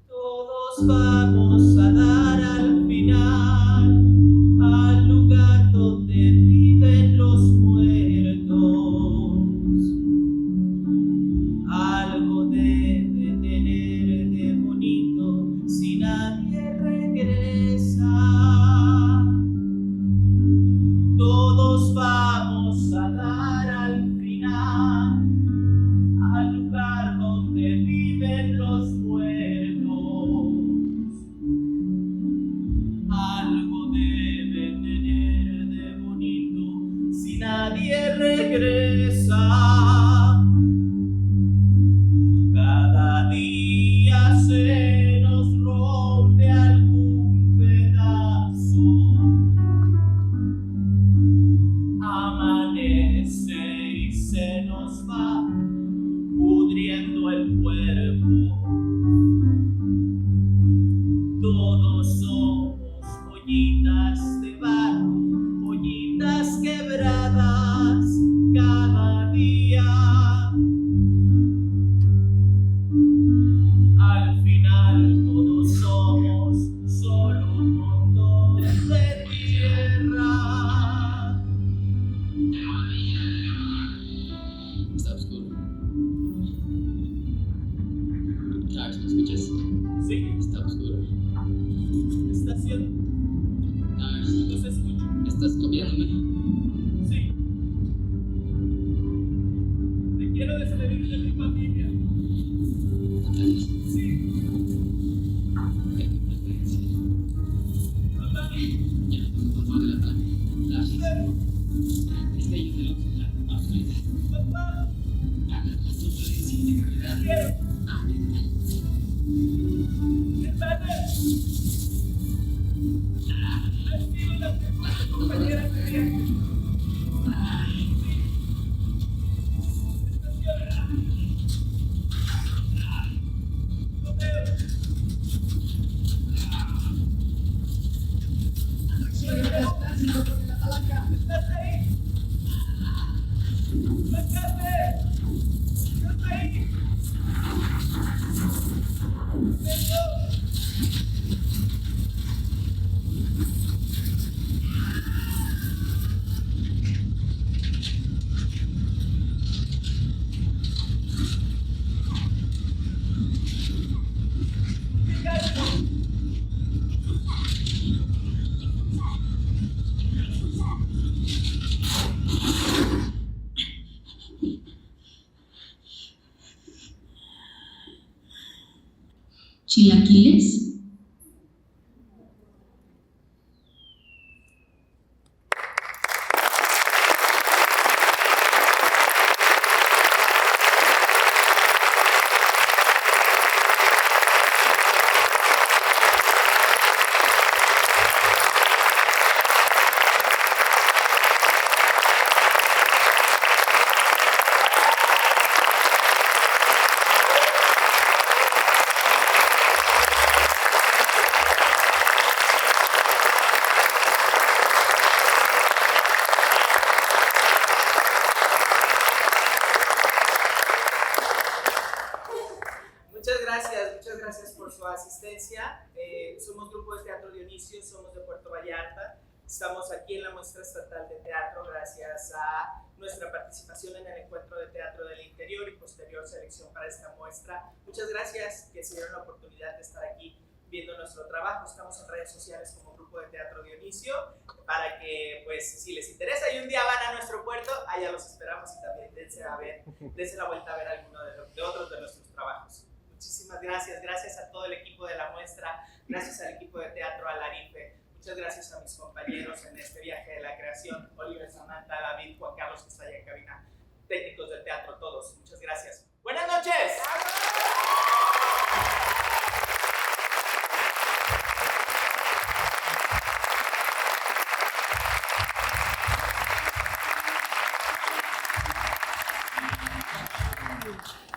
Todos vamos a dar al final al lugar donde viven los muertos. Algo debe tener de bonito si nadie regresa. Todos vamos a dar al final al lugar donde viven los muertos. Algo debe tener de bonito si nadie regresa. Cada día se nos rompe algún pedazo. Amanece y se nos va pudriendo el cuerpo. Todos somos ollitas de barro, ollitas quebradas cada día. Al final todos somos solo un montón de tierra. Está oscuro. Lars, ¿me escuchas? Sí, Está oscuro. estación, Lars, los escucho. ¿estás copiándome? Sí. Te quiero despedir de mi familia. Natalia, Sí, ¿qué preferencia? mamá. Ya, tengo control de la nave. Lars, Pero, destellos de luz en la oscuridad. papá, Haga la turbulencia de gravedad. quiero. Ábrete. Hermana, has sido la mejor compañera de viaje. Lo veo. ¿Estás ahí? ¿Chilaquiles? Muchas gracias por su asistencia. Somos Grupo de Teatro Dionisio, somos de Puerto Vallarta. Estamos aquí en la Muestra Estatal de Teatro gracias a nuestra participación en el Encuentro de Teatro del Interior y posterior selección para esta muestra. Muchas gracias que se dieron la oportunidad de estar aquí viendo nuestro trabajo. Estamos en redes sociales como Grupo de Teatro Dionisio para que, pues, si les interesa y un día van a nuestro puerto, allá los esperamos y también dense la vuelta a ver alguno de otros de nuestros trabajos. Muchísimas gracias, gracias a todo el equipo de la muestra, gracias al equipo de Teatro Alarife, muchas gracias a mis compañeros en este viaje de la creación, Oliver, Samantha, David, Juan Carlos que está allá en cabina, técnicos de teatro, todos, muchas gracias. ¡Buenas noches! Thank you.